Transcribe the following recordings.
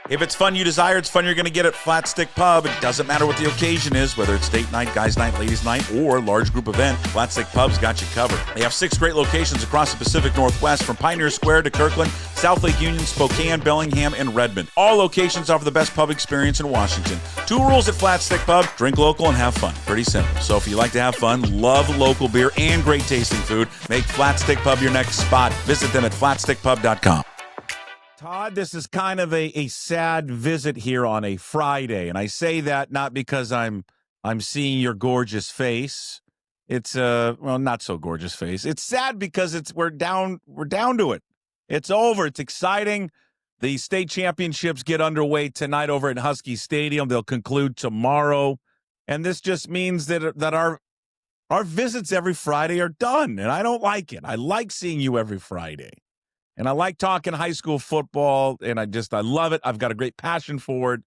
If it's fun you desire, it's fun you're going to get at Flat Stick Pub. It doesn't matter what the occasion is, whether it's date night, guys night, ladies night, or large group event, Flat Stick Pub's got you covered. They have 6 great locations across the Pacific Northwest, from Pioneer Square to Kirkland, South Lake Union, Spokane, Bellingham, and Redmond. All locations offer the best pub experience in Washington. 2 rules at Flat Stick Pub: drink local and have fun. Pretty simple. So if you like to have fun, love local beer, and great tasting food, make Flat Stick Pub your next spot. Visit them at flatstickpub.com. Todd, this is kind of a sad visit here on a Friday, and I say that not because I'm seeing your gorgeous face. It's not so gorgeous face. It's sad because we're down to it. It's over. It's exciting. The state championships get underway tonight over at Husky Stadium. They'll conclude tomorrow, and this just means that our visits every Friday are done, and I don't like it. I like seeing you every Friday. And I like talking high school football, and I love it. I've got a great passion for it.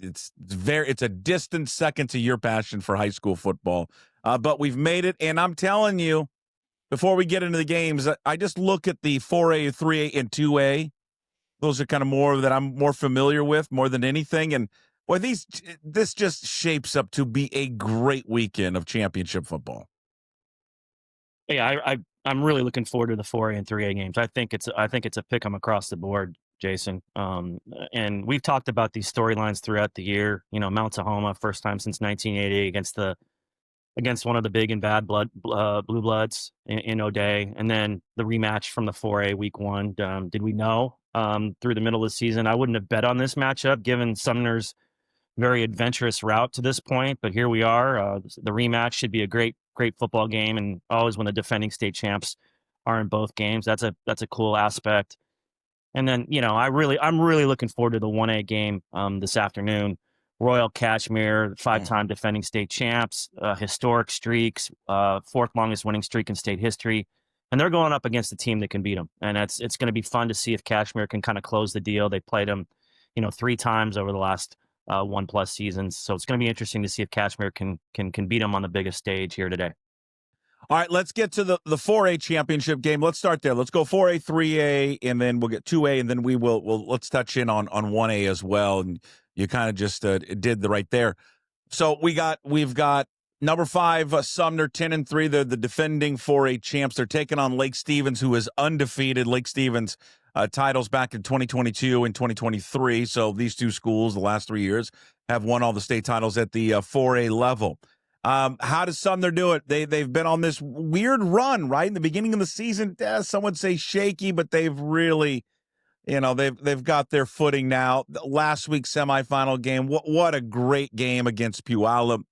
It's a distant second to your passion for high school football. But we've made it, and I'm telling you, before we get into the games, I just look at the 4A, 3A, and 2A. Those are kind of more that I'm more familiar with more than anything. And boy, this just shapes up to be a great weekend of championship football. Yeah, I'm really looking forward to the 4A and 3A games. I think it's a pick 'em across the board, Jason. And we've talked about these storylines throughout the year. You know, Mount Tahoma, first time since 1980 against one of the big and bad blue bloods in O'Day, and then the rematch from the 4A week 1. Did we know through the middle of the season? I wouldn't have bet on this matchup given Sumner's very adventurous route to this point, but here we are. The rematch should be a great football game, and always when the defending state champs are in both games, that's a cool aspect. And then, you know, I'm really looking forward to the 1A game this afternoon. Royal Cashmere, 5-time defending state champs, historic streaks, 4th longest winning streak in state history, and they're going up against a team that can beat them. And it's going to be fun to see if Cashmere can kind of close the deal. They played them, 3 times over the last 1+ seasons. So it's going to be interesting to see if Cashmere can beat them on the biggest stage here today. All right, let's get to the 4A championship game. Let's start there. Let's go 4A, 3A, and then we'll get 2A, and then let's touch in on 1A as well. And you kind of just did the right there. So we've got number 5 Sumner, 10-3. They're the defending 4A champs. They're taking on Lake Stevens, who is undefeated. Lake Stevens titles back in 2022 and 2023. So these two schools, the last 3 years, have won all the state titles at the 4A level. How does Sumner do it? They've been on this weird run, right? In the beginning of the season, some would say shaky, but they've really, they've got their footing now. Last week's semifinal game, what a great game against Puyallup.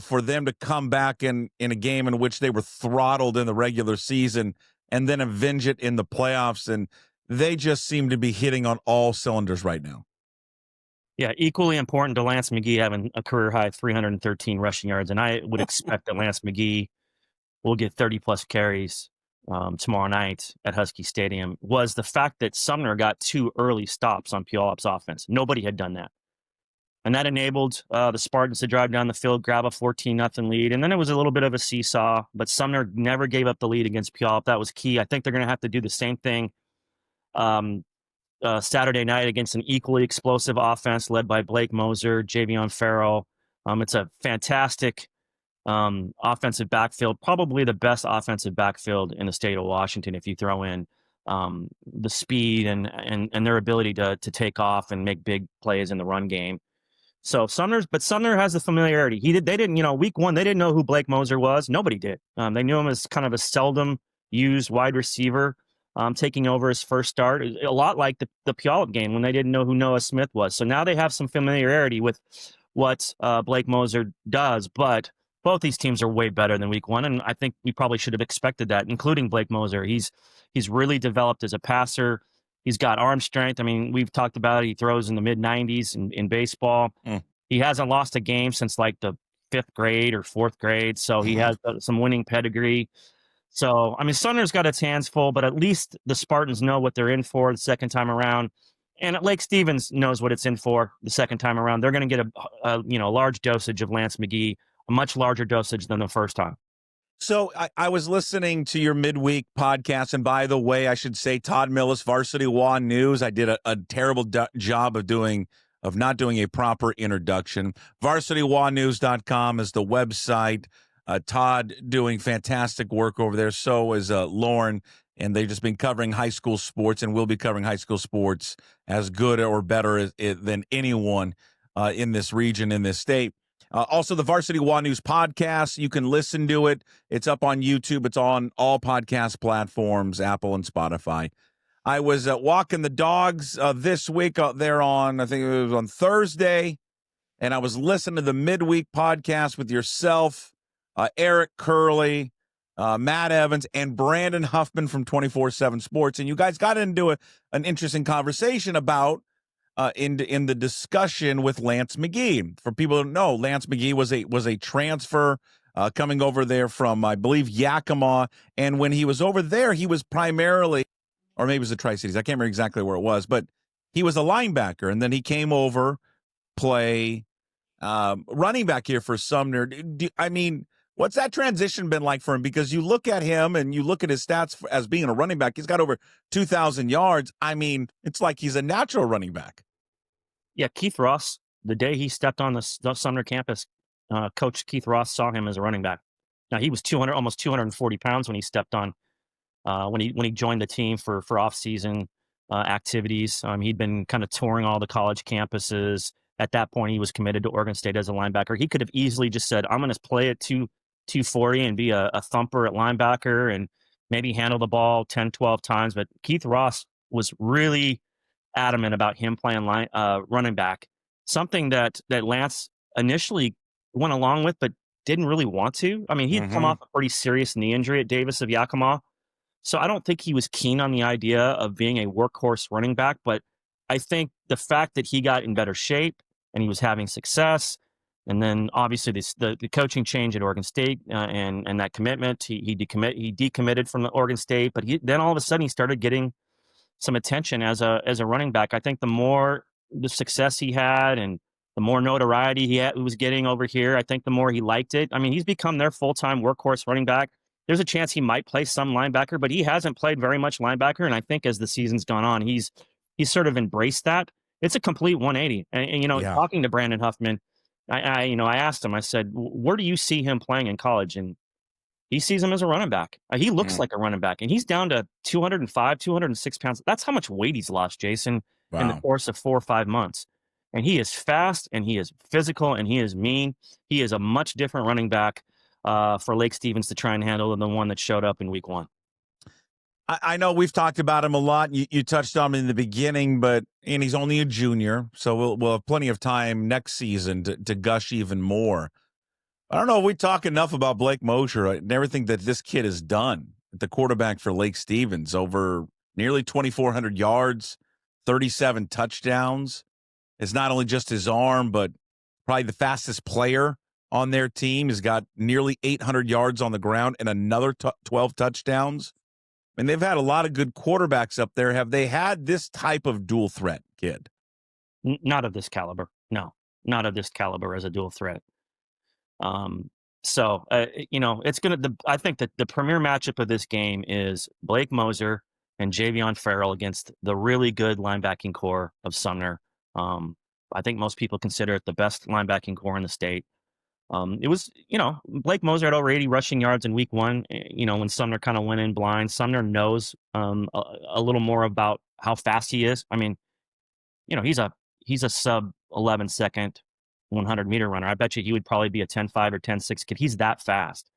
For them to come back in a game in which they were throttled in the regular season and then avenge it in the playoffs, and they just seem to be hitting on all cylinders right now. Yeah, equally important to Lance McGee having a career-high 313 rushing yards, and I would expect that Lance McGee will get 30-plus carries tomorrow night at Husky Stadium, was the fact that Sumner got 2 early stops on Puyallup's offense. Nobody had done that. And that enabled the Spartans to drive down the field, grab a 14-0 lead, and then it was a little bit of a seesaw, but Sumner never gave up the lead against Puyallup. That was key. I think they're going to have to do the same thing Saturday night against an equally explosive offense led by Blake Moser, Javion Farrell. It's a fantastic offensive backfield, probably the best offensive backfield in the state of Washington if you throw in the speed and their ability to take off and make big plays in the run game. So Sumner has the familiarity. They didn't, week 1, they didn't know who Blake Moser was. Nobody did. They knew him as kind of a seldom used wide receiver. Taking over his first start, a lot like the Puyallup game when they didn't know who Noah Smith was. So now they have some familiarity with what Blake Moser does, but both these teams are way better than week 1, and I think we probably should have expected that, including Blake Moser. He's really developed as a passer. He's got arm strength. I mean, we've talked about it. He throws in the mid-90s in baseball. He hasn't lost a game since like the 5th grade or 4th grade, so he has some winning pedigree. So, I mean, Sumner's got its hands full, but at least the Spartans know what they're in for the second time around. And Lake Stevens knows what it's in for the second time around. They're going to get a large dosage of Lance McGee, a much larger dosage than the first time. So I was listening to your midweek podcast, and by the way, I should say Todd Milles, Varsity Law News. I did a terrible job of not doing a proper introduction. VarsityLawNews.com is the website. Todd doing fantastic work over there. So is Lauren, and they've just been covering high school sports, and will be covering high school sports as good or better than anyone in this region, in this state. Also, the Varsity Law News podcast, you can listen to it. It's up on YouTube. It's on all podcast platforms, Apple and Spotify. I was walking the dogs this week there on, I think it was on Thursday, and I was listening to the midweek podcast with yourself, Eric Curley, Matt Evans, and Brandon Huffman from 24/7 Sports. And you guys got into an interesting conversation about in the discussion with Lance McGee. For people who don't know, Lance McGee was a transfer coming over there from, I believe, Yakima. And when he was over there, he was primarily, or maybe it was the Tri-Cities, I can't remember exactly where it was, but he was a linebacker. And then he came over, play running back here for Sumner. I mean, what's that transition been like for him? Because you look at him and you look at his stats as being a running back. He's got over 2,000 yards. I mean, it's like he's a natural running back. Yeah, Keith Ross, the day he stepped on the Sumner campus, Coach Keith Ross saw him as a running back. Now, he was almost 240 pounds when he stepped on, when he joined the team for off-season activities. He'd been kind of touring all the college campuses. At that point, he was committed to Oregon State as a linebacker. He could have easily just said, I'm going to play at 240 and be a thumper at linebacker and maybe handle the ball 10, 12 times. But Keith Ross was really adamant about him playing running back, something that Lance initially went along with, but didn't really want to. I mean, he'd come off a pretty serious knee injury at Davis of Yakima. So I don't think he was keen on the idea of being a workhorse running back, but I think the fact that he got in better shape and he was having success, and then obviously the coaching change at Oregon State and that commitment, he decommitted from the Oregon State, but then all of a sudden he started getting some attention as a running back. I think the more the success he had and the more notoriety he was getting over here, I think the more he liked it. I mean, he's become their full-time workhorse running back. There's a chance he might play some linebacker, but he hasn't played very much linebacker. And I think as the season's gone on, he's sort of embraced that. It's a complete 180. And talking to Brandon Huffman, I asked him, I said, where do you see him playing in college? And he sees him as a running back. He looks like a running back, and he's down to 205, 206 pounds. That's how much weight he's lost, Jason, in the course of 4 or 5 months. And he is fast, and he is physical, and he is mean. He is a much different running back for Lake Stevens to try and handle than the one that showed up in week 1. I know we've talked about him a lot. You touched on him in the beginning, and he's only a junior, so we'll have plenty of time next season to gush even more. I don't know if we talk enough about Blake Mosier and everything that this kid has done at the quarterback for Lake Stevens. Over nearly 2,400 yards, 37 touchdowns. It's not only just his arm, but probably the fastest player on their team. He's got nearly 800 yards on the ground and another 12 touchdowns. And they've had a lot of good quarterbacks up there. Have they had this type of dual threat kid? Not of this caliber. No, not of this caliber as a dual threat. It's I think that the premier matchup of this game is Blake Mosier and Javion Farrell against the really good linebacking core of Sumner. I think most people consider it the best linebacking core in the state. It was, Blake Mosier had over 80 rushing yards in week 1. When Sumner kind of went in blind, Sumner knows a little more about how fast he is. I mean, he's a sub 11 second 100-meter runner. I bet you he would probably be a 10.5 or 10.6 kid. He's that fast.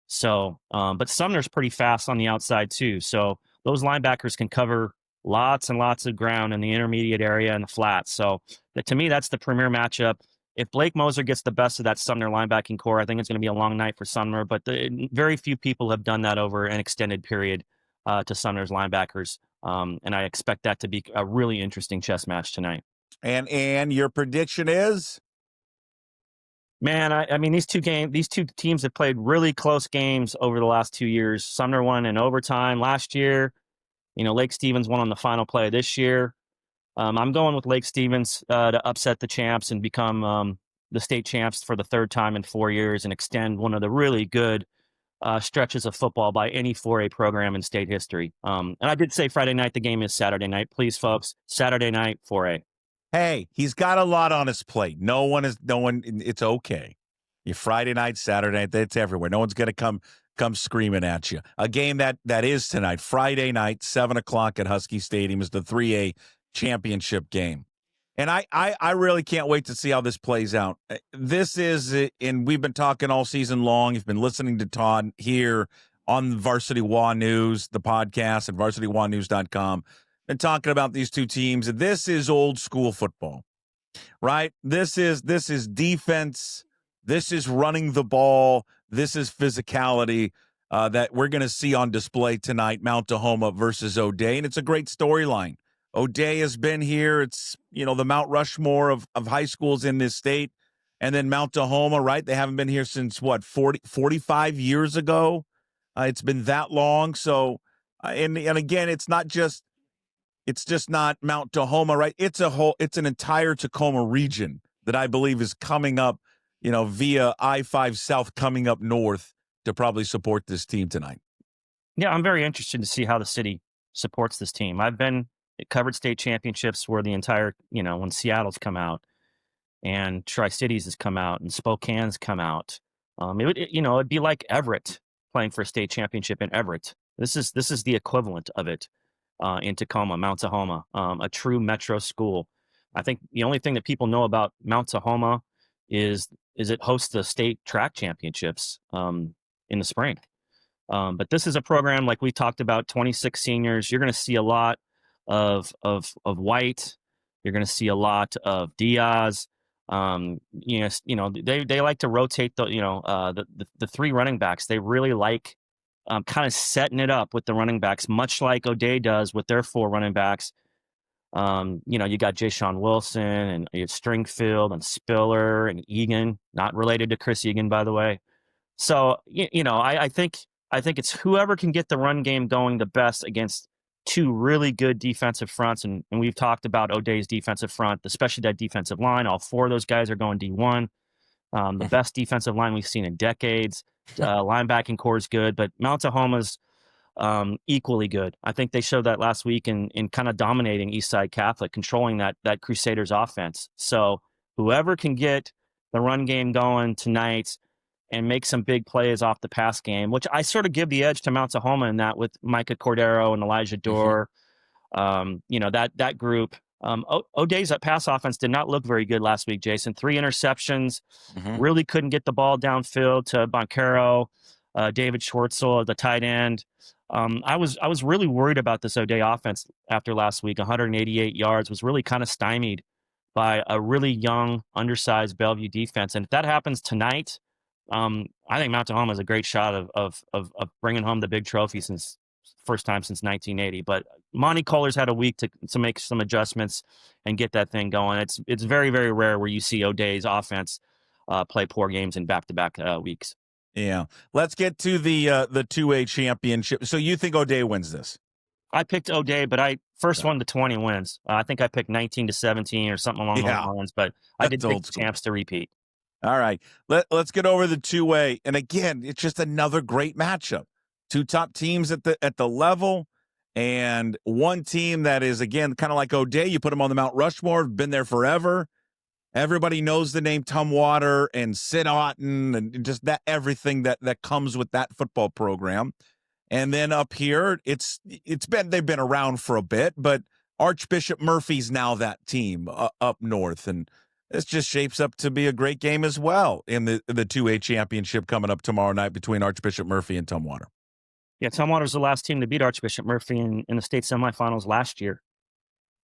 So, but Sumner's pretty fast on the outside too. So those linebackers can cover lots and lots of ground in the intermediate area and the flats. So to me, that's the premier matchup. If Blake Mosier gets the best of that Sumner linebacking core, I think it's going to be a long night for Sumner. But very few people have done that over an extended period to Sumner's linebackers. And I expect that to be a really interesting chess match tonight. And your prediction is? Man, I mean, these two teams have played really close games over the last 2 years. Sumner won in overtime last year. Lake Stevens won on the final play this year. I'm going with Lake Stevens to upset the champs and become the state champs for the third time in 4 years and extend one of the really good stretches of football by any 4A program in state history. And I did say Friday night. The game is Saturday night. Please, folks, Saturday night, 4A. Hey, he's got a lot on his plate. No one. It's okay. Your Friday night, Saturday night, it's everywhere. No one's going to come screaming at you. A game that is tonight, Friday night, 7:00 at Husky Stadium, is the 3A championship game. And I really can't wait to see how this plays out. This is, and we've been talking all season long. You've been listening to Todd here on Varsity Wa News, the podcast at varsitywanews.com. Been talking about these two teams. This is old school football, right? This is defense. This is running the ball. This is physicality that we're going to see on display tonight, Mount Tahoma versus O'Dea. And it's a great storyline. O'Dea has been here. It's, the Mount Rushmore of high schools in this state. And then Mount Tahoma, right? They haven't been here since, 45 years ago? It's been that long. So, and again, it's just not Mount Tahoma, right? It's an entire Tacoma region that I believe is coming up, via I-5 South coming up north to probably support this team tonight. Yeah, I'm very interested to see how the city supports this team. I've been covered state championships where the entire, when Seattle's come out and Tri-Cities has come out and Spokane's come out. It'd be like Everett playing for a state championship in Everett. This is the equivalent of it in Tacoma, Mount Tahoma, a true metro school. I think the only thing that people know about Mount Tahoma is it hosts the state track championships in the spring. But this is a program, like we talked about, 26 seniors. You're going to see a lot of White. You're going to see a lot of Diaz. They like to rotate the three running backs. They really like kind of setting it up with the running backs, much like O'Dea does with their 4 running backs. You got Ja'Shawn Wilson and you have Stringfield and Spiller and Egan, not related to Chris Egan, by the way. So, I think it's whoever can get the run game going the best against 2 really good defensive fronts. And we've talked about O'Dea's defensive front, especially that defensive line. All 4 of those guys are going D1. The best defensive line we've seen in decades. Linebacking core is good, but Mount Tahoma's equally good. I think they showed that last week in kind of dominating Eastside Catholic, controlling that Crusaders offense. So whoever can get the run game going tonight and make some big plays off the pass game, which I sort of give the edge to Mount Tahoma in that with Micah Cordero and Elijah Dorr, that group. O'Dea's pass offense did not look very good last week, Jason. 3 interceptions, really couldn't get the ball downfield to Boncaro, David Schwartzel, the tight end. I was really worried about this O'Dea offense after last week. 188 yards, was really kind of stymied by a really young, undersized Bellevue defense. And if that happens tonight, I think Mount Tahoma is a great shot of bringing home the big trophy since first time since 1980. But Monty Kohler's had a week to make some adjustments and get that thing going. It's very, very rare where you see O'Dea's offense play poor games in back-to-back weeks. Yeah. Let's get to the 2A championship. So you think O'Dea wins this? I picked O'Dea, but I first 1 to 20 wins. I think I picked 19-17 or something along those lines, but I did pick the champs to repeat. All right. Let's get over the 2A. And again, it's just another great matchup. 2 top teams at the level, and one team that is, again, kind of like O'Dea. You put them on the Mount Rushmore, been there forever. Everybody knows the name Tumwater and Sid Otten and just that everything that comes with that football program. And then up here, they've been around for a bit, but Archbishop Murphy's now that team up north, and this just shapes up to be a great game as well in the 2A championship coming up tomorrow night between Archbishop Murphy and Tumwater. Yeah, Tumwater's the last team to beat Archbishop Murphy in the state semifinals last year.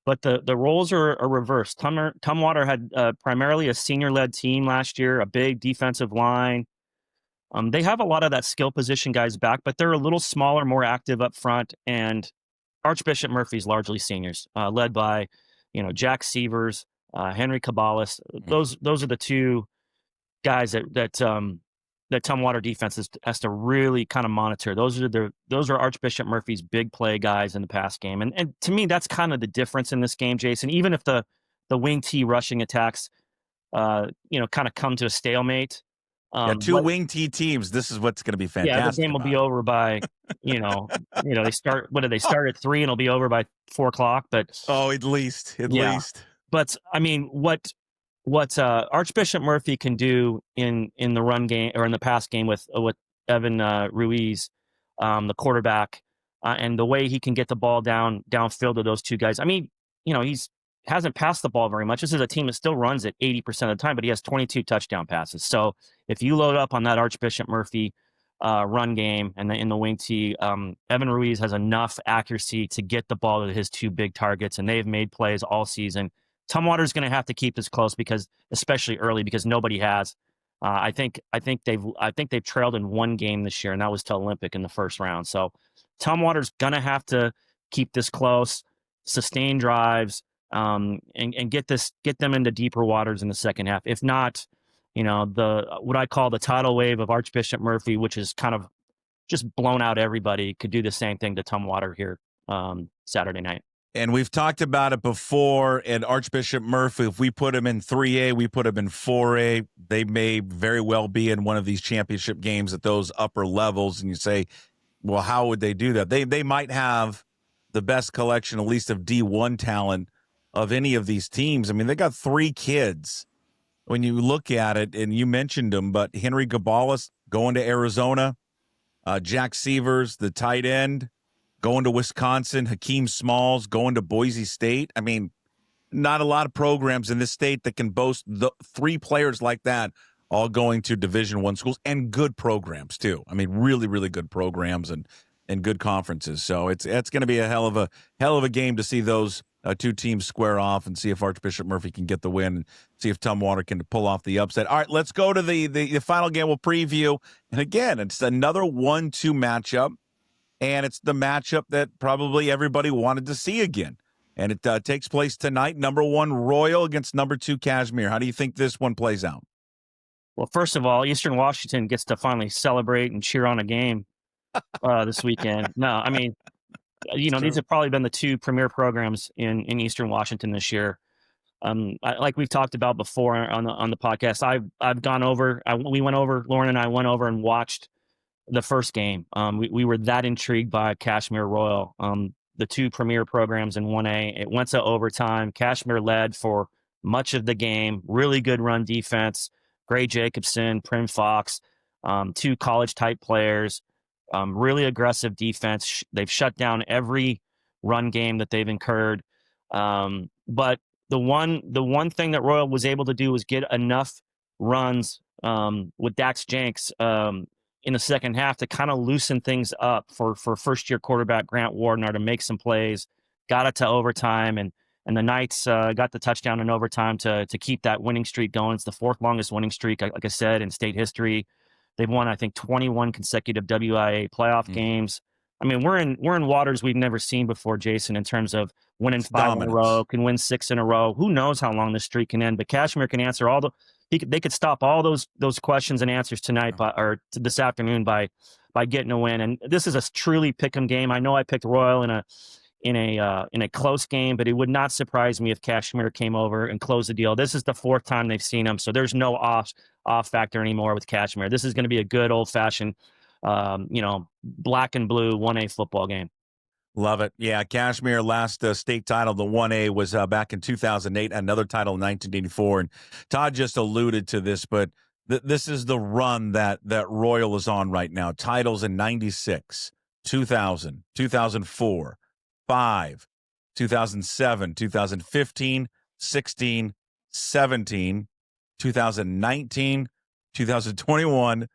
But the roles are reversed. Tumwater had primarily a senior-led team last year, a big defensive line. They have a lot of that skill position guys back, but they're a little smaller, more active up front. And Archbishop Murphy's largely seniors, led by, Jack Sievers, Henry Cabalas. Those are the 2 guys that Tumwater defense has to really kind of monitor. Those are Archbishop Murphy's big play guys in the pass game. And to me, that's kind of the difference in this game, Jason. Even if the wing T rushing attacks, kind of come to a stalemate, Two wing T teams. This is what's going to be fantastic. Yeah, the game will be over by, they start. What do they start at 3 and it'll be over by 4:00? But at least. But I mean, what Archbishop Murphy can do in the run game or in the pass game with Evan Ruiz, the quarterback, and the way he can get the ball downfield to those two guys. I mean, he's hasn't passed the ball very much. This is a team that still runs it 80% of the time, but he has 22 touchdown passes. So if you load up on that Archbishop Murphy run game and in the wing tee, Evan Ruiz has enough accuracy to get the ball to his two big targets, and they've made plays all season. Tumwater's going to have to keep this close especially early, because nobody has. I think they've trailed in one game this year, and that was to Olympic in the first round. So Tumwater's going to have to keep this close, sustain drives, and get them into deeper waters in the second half. If not, what I call the tidal wave of Archbishop Murphy, which is kind of just blown out everybody, could do the same thing to Tumwater here Saturday night. And we've talked about it before, and Archbishop Murphy, if we put him in 3A, we put him in 4A, they may very well be in one of these championship games at those upper levels. And you say, well, how would they do that? They might have the best collection, at least of D1 talent, of any of these teams. I mean, they got 3 kids when you look at it, and you mentioned them, but Henry Gabalis going to Arizona, Jack Severs, the tight end, going to Wisconsin, Hakeem Smalls going to Boise State. I mean, not a lot of programs in this state that can boast the 3 players like that all going to Division I schools, and good programs too. I mean, really, really good programs and good conferences. So it's going to be a hell of a game to see those 2 teams square off and see if Archbishop Murphy can get the win and see if Tumwater can pull off the upset. All right, let's go to the final game we'll preview. And again, it's another 1-2 matchup. And it's the matchup that probably everybody wanted to see again. And it takes place tonight. Number 1, Royal against number 2, Cashmere. How do you think this one plays out? Well, first of all, Eastern Washington gets to finally celebrate and cheer on a game this weekend. No, I mean, these have probably been the 2 premier programs in Eastern Washington this year. Like we've talked about before on the podcast, I've gone over. Lauren and I went over and watched the first game. We were that intrigued by Cashmere Royal, the 2 premier programs in 1A. It went to overtime. Cashmere led for much of the game. Really good run defense. Gray Jacobson, Prim Fox, 2 college-type players. Really aggressive defense. They've shut down every run game that they've incurred. But the one thing that Royal was able to do was get enough runs with Dax Jenks in the second half to kind of loosen things up for first-year quarterback Grant Wardner to make some plays. Got it to overtime, and the Knights got the touchdown in overtime to keep that winning streak going. It's the 4th longest winning streak, like I said, in state history. They've won, I think, 21 consecutive WIA playoff games. I mean, we're in waters we've never seen before, Jason, in terms of winning 5 in a row, can win 6 in a row. Who knows how long this streak can end? But Cashmere can answer they could stop all those questions and answers tonight or this afternoon by getting a win. And this is a truly pick'em game. I know I picked Royal in a close game, but it would not surprise me if Cashmere came over and closed the deal. This is the 4th time they've seen them, so there's no off factor anymore with Cashmere. This is going to be a good old fashioned, black and blue 1A football game. Love it. Yeah, Cashmere last state title, the 1A, was back in 2008, another title in 1984. And Todd just alluded to this, but this is the run that Royal is on right now. Titles in 96, 2000, 2004, 5, 2007, 2015, 16, 17, 2019, 2021,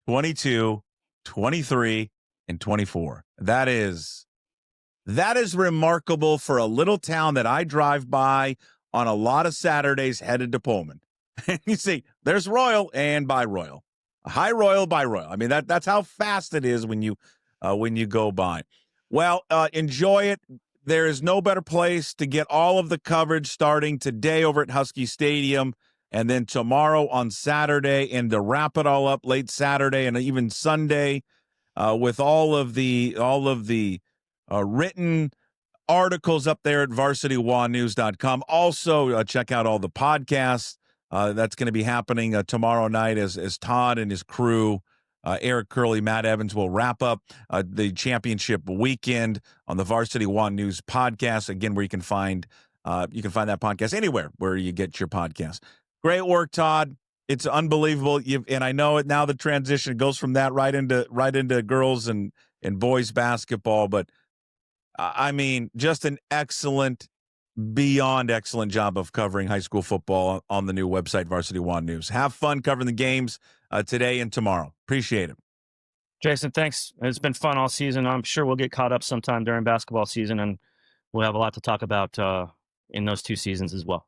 22, 23, and 24. That is remarkable for a little town that I drive by on a lot of Saturdays headed to Pullman. And you see, there's Royal and by Royal. High Royal by Royal. I mean, that's how fast it is when you go by. Well, enjoy it. There is no better place to get all of the coverage starting today over at Husky Stadium, and then tomorrow on Saturday, and to wrap it all up late Saturday and even Sunday with all of the written articles up there at varsitywanews.com. Also, check out all the podcasts That's going to be happening tomorrow night as Todd and his crew, Eric Curley, Matt Evans, will wrap up the championship weekend on the Varsity One News podcast. Again, where you can find that podcast anywhere where you get your podcast. Great work, Todd. It's unbelievable. And I know it now. The transition goes from that right into girls and boys basketball. But I mean, just an excellent, beyond excellent job of covering high school football on the new website, Varsity One News. Have fun covering the games today and tomorrow. Appreciate it. Jason, thanks. It's been fun all season. I'm sure we'll get caught up sometime during basketball season, and we'll have a lot to talk about in those 2 seasons as well.